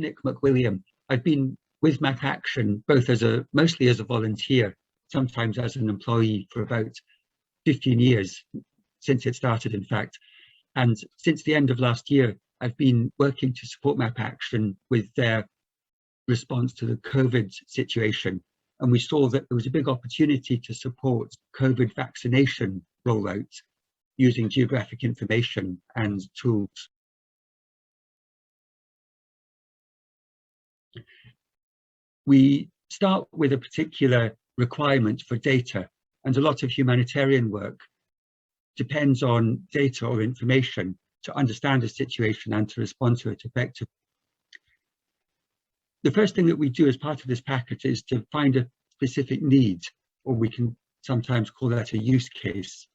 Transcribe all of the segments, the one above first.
Nick McWilliam. I've been with MapAction both mostly as a volunteer, sometimes as an employee, for about 15 years, since it started, in fact. And since the end of last year, I've been working to support MapAction with their response to the COVID situation. And we saw that there was a big opportunity to support COVID vaccination rollout using geographic information and tools. We start with a particular requirement for data, and a lot of humanitarian work depends on data or information to understand a situation and to respond to it effectively. The first thing that we do as part of this package is to find a specific need, or we can sometimes call that a use case.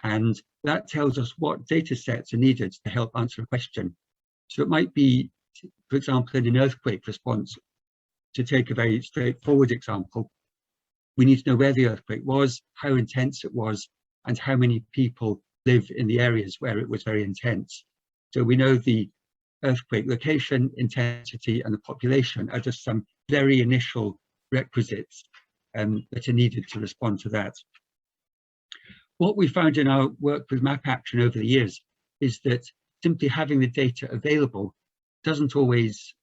And that tells us what data sets are needed to help answer a question. So it might be, for example, in an earthquake response, to take a very straightforward example, we need to know where the earthquake was, how intense it was, and how many people live in the areas where it was very intense. So we know the earthquake location, intensity, and the population are just some very initial requisites that are needed to respond to that. What we found in our work with MapAction over the years is that simply having the data available doesn't always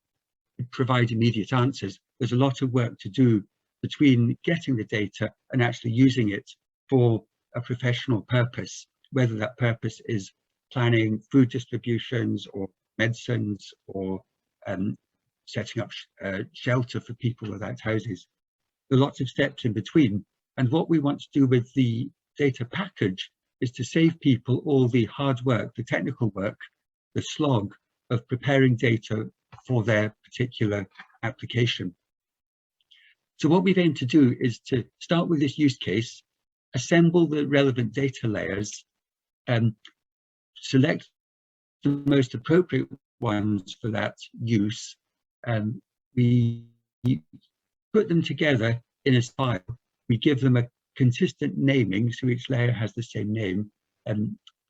provide immediate answers. There's a lot of work to do between getting the data and actually using it for a professional purpose, whether that purpose is planning food distributions or medicines or setting up shelter for people without houses. There are lots of steps in between. And what we want to do with the data package is to save people all the hard work, the technical work, the slog of preparing data for their particular application. So what we've aimed to do is to start with this use case, assemble the relevant data layers, select the most appropriate ones for that use. We put them together in a file. We give them a consistent naming, so each layer has the same name.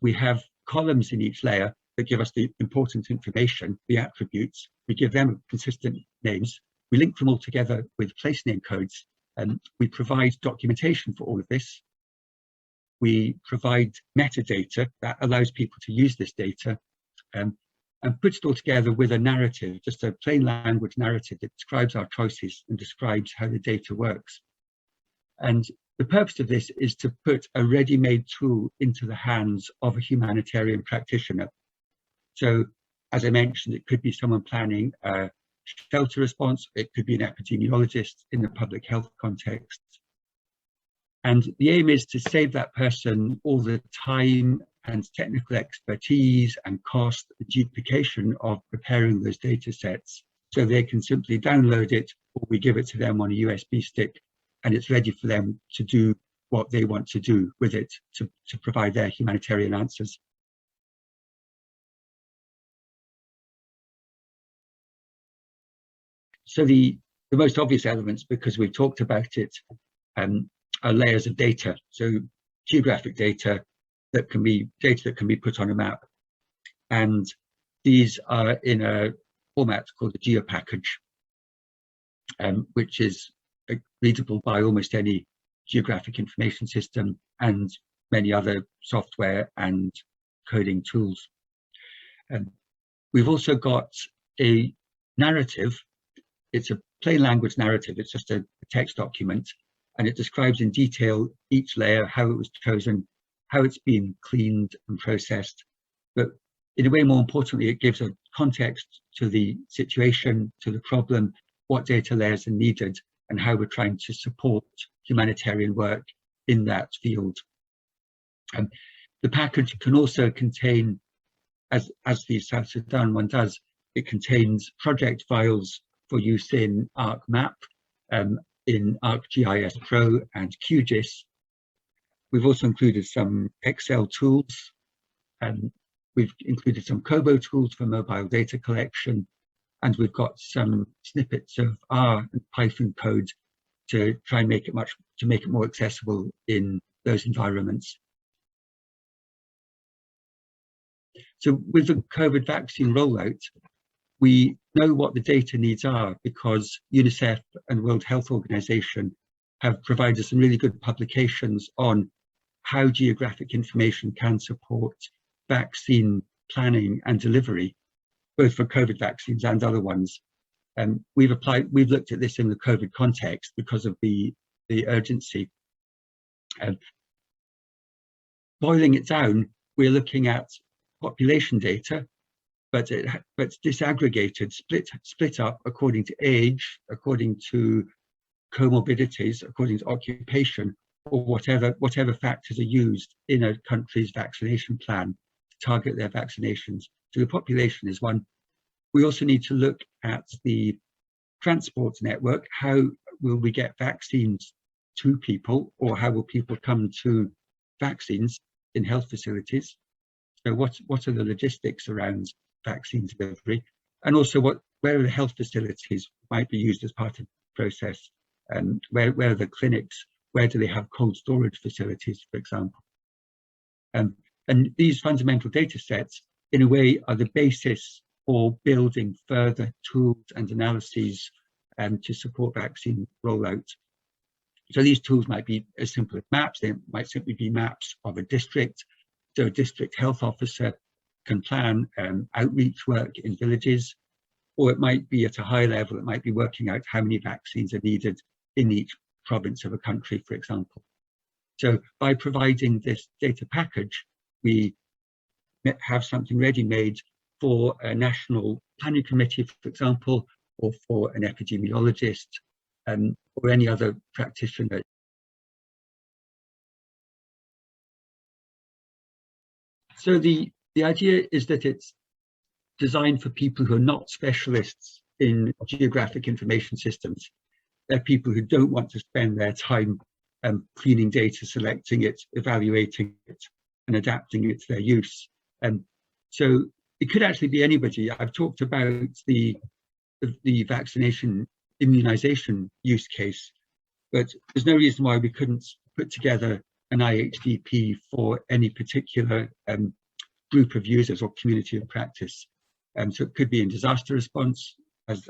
We have columns in each layer that give us the important information, the attributes. We give them consistent names. We link them all together with place name codes. We provide documentation for all of this. We provide metadata that allows people to use this data, and put it all together with a narrative, just a plain language narrative that describes our choices and describes how the data works. And the purpose of this is to put a ready-made tool into the hands of a humanitarian practitioner. So, as I mentioned, it could be someone planning a shelter response, it could be an epidemiologist in the public health context. And the aim is to save that person all the time and technical expertise and cost, the duplication of preparing those data sets, so they can simply download it, or we give it to them on a USB stick, and it's ready for them to do what they want to do with it to provide their humanitarian answers. So the most obvious elements, because we've talked about it, are layers of data. So geographic data that can be put on a map. And these are in a format called a geopackage, which is readable by almost any geographic information system and many other software and coding tools. We've also got a narrative. It's a plain language narrative. It's just a text document, and it describes in detail each layer, how it was chosen, how it's been cleaned and processed. But in a way, more importantly, it gives a context to the situation, to the problem, what data layers are needed, and how we're trying to support humanitarian work in that field. The package can also contain, as the South Sudan one does, it contains project files for use in ArcMap, in ArcGIS Pro and QGIS. We've also included some Excel tools, and we've included some Kobo tools for mobile data collection, and we've got some snippets of R and Python code to try and make it more accessible in those environments. So with the COVID vaccine rollout, we know what the data needs are because UNICEF and World Health Organization have provided some really good publications on how geographic information can support vaccine planning and delivery, both for COVID vaccines and other ones. We've looked at this in the COVID context because of the urgency. Boiling it down, we're looking at population data, but disaggregated, split up according to age, according to comorbidities, according to occupation, or whatever factors are used in a country's vaccination plan to target their vaccinations. So the population is one. We also need to look at the transport network. How will we get vaccines to people, or how will people come to vaccines in health facilities? So what are the logistics around vaccine delivery? And also where are the health facilities might be used as part of the process? Where are the clinics? Where do they have cold storage facilities, for example? And these fundamental data sets, in a way, are the basis for building further tools and analyses to support vaccine rollout. So these tools might be as simple as maps. They might simply be maps of a district. So a district health officer can plan outreach work in villages, or it might be at a high level, it might be working out how many vaccines are needed in each province of a country, for example. So by providing this data package, we have something ready-made for a national planning committee, for example, or for an epidemiologist, or any other practitioner. So the idea is that it's designed for people who are not specialists in geographic information systems. They're people who don't want to spend their time cleaning data, selecting it, evaluating it, and adapting it to their use. So it could actually be anybody. I've talked about the vaccination immunization use case, but there's no reason why we couldn't put together an IHDP for any particular group of users or community of practice. So it could be in disaster response, as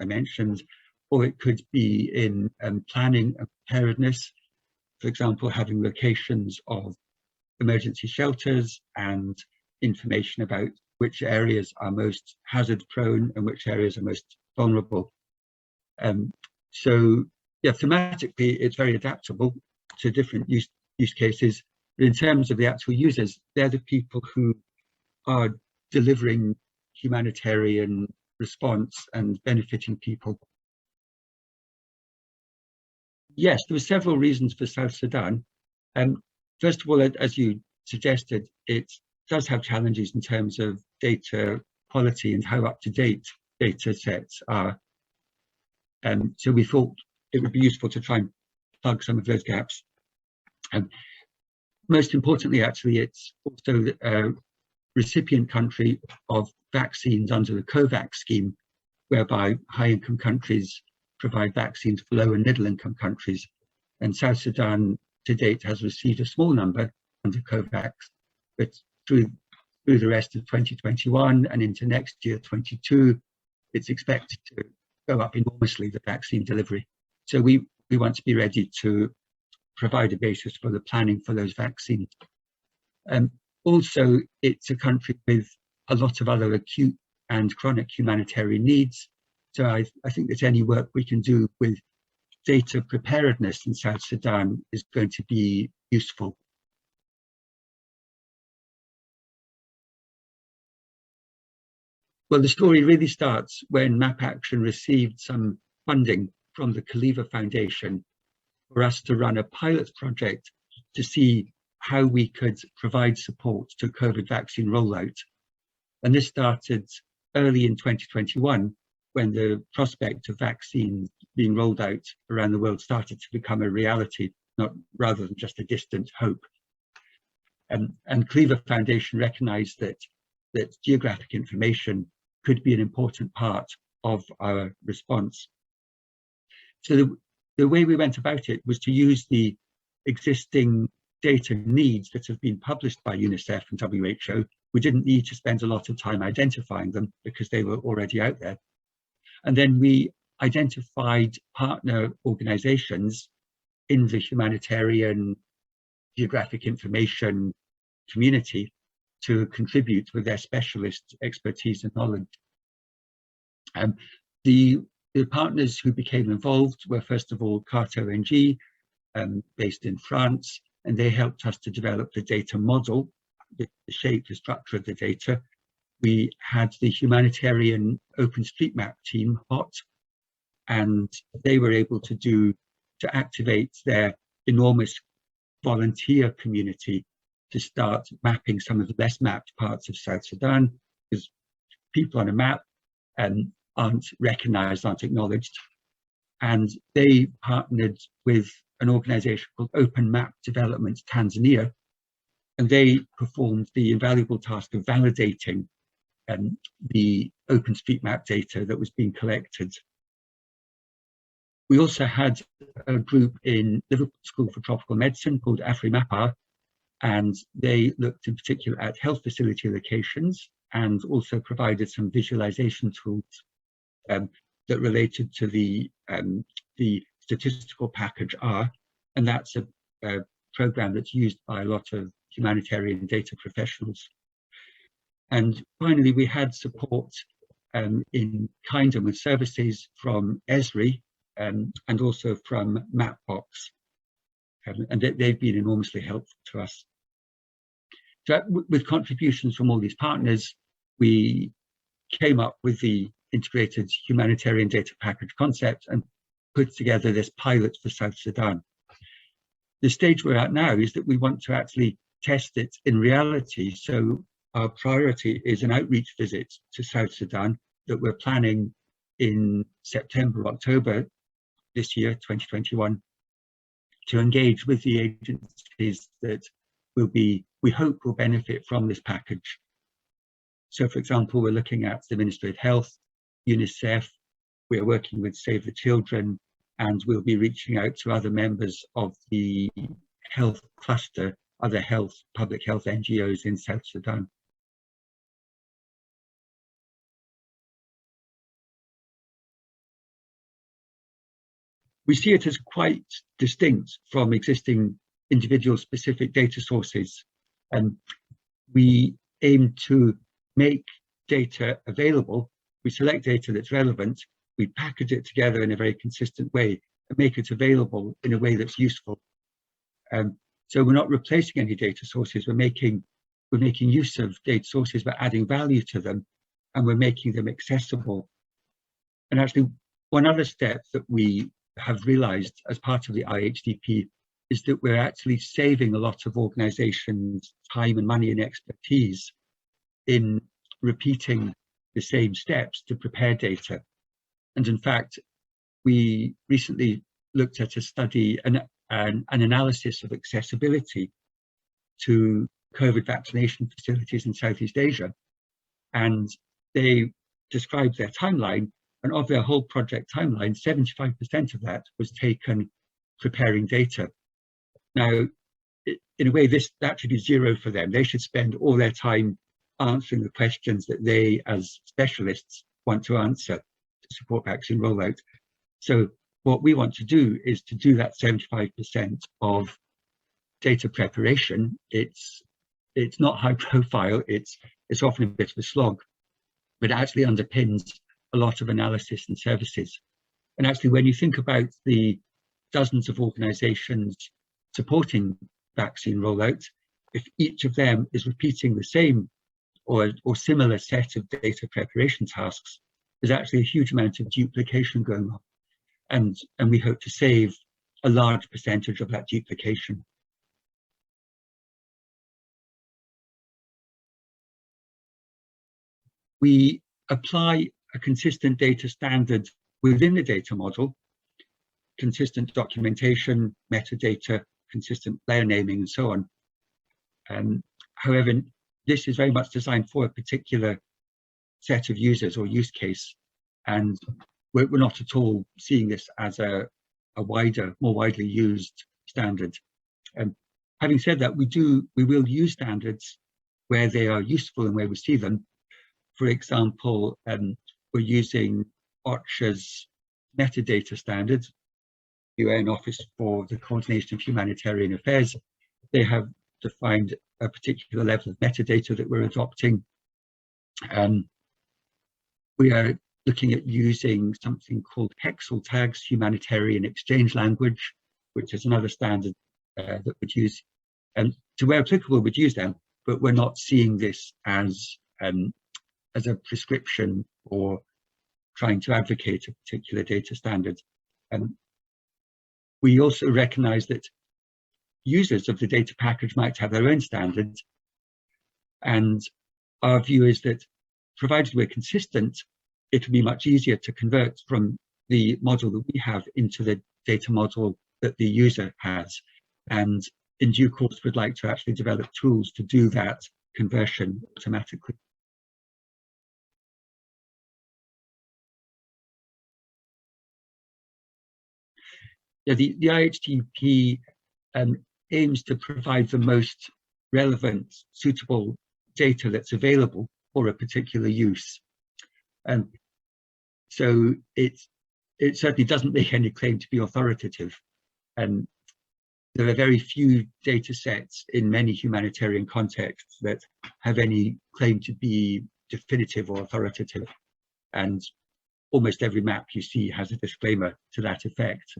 I mentioned, or it could be in planning and preparedness, for example, having locations of emergency shelters and information about which areas are most hazard prone and which areas are most vulnerable. So yeah, thematically, it's very adaptable to different use cases. But in terms of the actual users, they're the people who are delivering humanitarian response and benefiting people. Yes, there were several reasons for South Sudan. First of all, as you suggested, it does have challenges in terms of data quality and how up-to-date data sets are. So we thought it would be useful to try and plug some of those gaps. Most importantly, actually, it's also a recipient country of vaccines under the COVAX scheme, whereby high-income countries provide vaccines for low and middle-income countries. And South Sudan, to date, has received a small number under COVAX, but through the rest of 2021 and into next year, 22, it's expected to go up enormously, the vaccine delivery. So we want to be ready to provide a basis for the planning for those vaccines. Also, it's a country with a lot of other acute and chronic humanitarian needs. So I think that any work we can do with data preparedness in South Sudan is going to be useful. Well, the story really starts when MapAction received some funding from the Khalifa Foundation for us to run a pilot project to see how we could provide support to COVID vaccine rollout. And this started early in 2021, when the prospect of vaccines being rolled out around the world started to become a reality, rather than just a distant hope. And Khalifa Foundation recognized that geographic information could be an important part of our response. So the way we went about it was to use the existing data needs that have been published by UNICEF and WHO we didn't need to spend a lot of time identifying them because they were already out there. And then we identified partner organizations in the humanitarian geographic information community to contribute with their specialist expertise and knowledge. The partners who became involved were, first of all, CART ONG, based in France, and they helped us to develop the data model, the shape, the structure of the data. We had the humanitarian OpenStreetMap team, HOT, and they were able to activate their enormous volunteer community to start mapping some of the best mapped parts of South Sudan, because people on a map aren't recognized, aren't acknowledged. And they partnered with an organization called Open Map Development Tanzania, and they performed the invaluable task of validating the OpenStreetMap data that was being collected. We also had a group in Liverpool School for Tropical Medicine called AfriMapA, and they looked in particular at health facility locations and also provided some visualization tools that related to the statistical package R, and that's a program that's used by a lot of humanitarian data professionals. And finally, we had support in kind and with services from ESRI and also from Mapbox, and they've been enormously helpful to us. So with contributions from all these partners, we came up with the Integrated Humanitarian Data Package concept and put together this pilot for South Sudan. The stage we're at now is that we want to actually test it in reality. So our priority is an outreach visit to South Sudan that we're planning in September, October this year, 2021, to engage with the agencies that we hope will benefit from this package. So for example, we're looking at the Ministry of Health, UNICEF, we're working with Save the Children, and we'll be reaching out to other members of the health cluster, other public health NGOs in South Sudan. We see it as quite distinct from existing individual specific data sources. And we aim to make data available. We select data that's relevant, we package it together in a very consistent way and make it available in a way that's useful. So we're not replacing any data sources, we're making use of data sources, but adding value to them, and we're making them accessible. And actually, one other step that we have realized as part of the IHDP is that we're actually saving a lot of organizations time and money and expertise in repeating the same steps to prepare data. And in fact, we recently looked at a study, an analysis of accessibility to COVID vaccination facilities in Southeast Asia. And they described their timeline, and of their whole project timeline, 75% of that was taken preparing data. Now, in a way, that should be zero for them. They should spend all their time answering the questions that they, as specialists, want to answer to support vaccine rollout. So what we want to do is to do that 75% of data preparation. It's not high profile, it's often a bit of a slog, but it actually underpins a lot of analysis and services. And actually, when you think about the dozens of organizations supporting vaccine rollout, if each of them is repeating the same or similar set of data preparation tasks, there's actually a huge amount of duplication going on. And we hope to save a large percentage of that duplication. We apply a consistent data standard within the data model, consistent documentation, metadata, consistent player naming, and so on. However, this is very much designed for a particular set of users or use case, and we're not at all seeing this as a wider, more widely used standard. Having said that, we will use standards where they are useful and where we see them. For example, we're using OCHA's metadata standards, UN Office for the Coordination of Humanitarian Affairs. They have defined a particular level of metadata that we're adopting. We are looking at using something called Hexel tags, humanitarian exchange language, which is another standard that would use, and to where applicable, would use them, but we're not seeing this as a prescription or trying to advocate a particular data standard. We also recognize that users of the data package might have their own standards, and our view is that provided we're consistent, it will be much easier to convert from the model that we have into the data model that the user has. And in due course, we'd like to actually develop tools to do that conversion automatically. Yeah, the IHDP aims to provide the most relevant, suitable data that's available for a particular use. So it certainly doesn't make any claim to be authoritative. And there are very few data sets in many humanitarian contexts that have any claim to be definitive or authoritative. And almost every map you see has a disclaimer to that effect.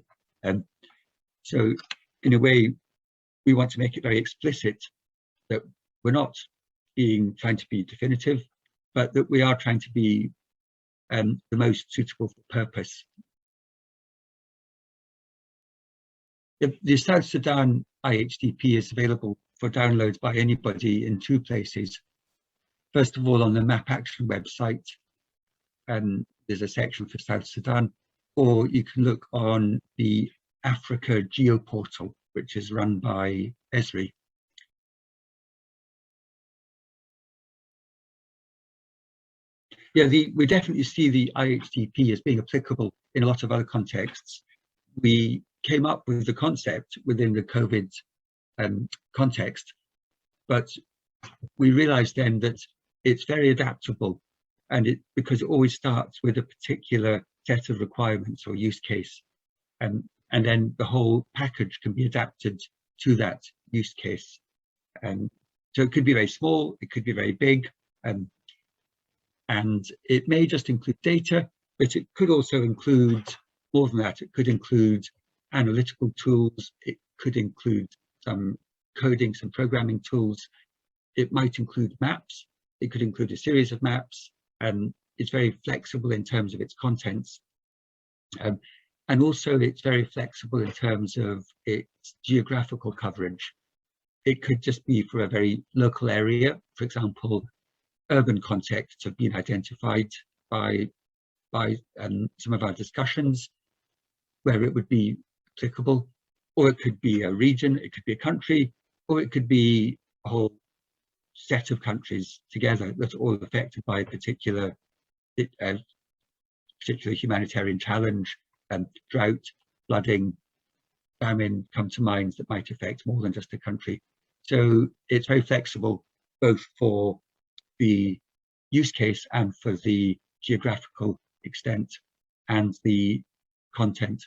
So in a way, we want to make it very explicit that we're not trying to be definitive, but that we are trying to be the most suitable for purpose. The South Sudan IHDP is available for download by anybody in two places. First of all, on the MapAction website, there's a section for South Sudan, or you can look on the Africa Geoportal, which is run by Esri. Yeah, we definitely see the IHDP as being applicable in a lot of other contexts. We came up with the concept within the COVID context, but we realized then that it's very adaptable, and because it always starts with a particular set of requirements or use case, and then the whole package can be adapted to that use case. So it could be very small, it could be very big, and it may just include data, but it could also include more than that. It could include analytical tools, it could include some coding, some programming tools, it might include maps, it could include a series of maps, it's very flexible in terms of its contents. And also it's very flexible in terms of its geographical coverage. It could just be for a very local area. For example, urban contexts have been identified by some of our discussions where it would be applicable, or it could be a region, it could be a country, or it could be a whole set of countries together that are all affected by a particular humanitarian challenge. Drought, flooding, famine come to mind that might affect more than just a country. So it's very flexible, both for the use case and for the geographical extent and the content.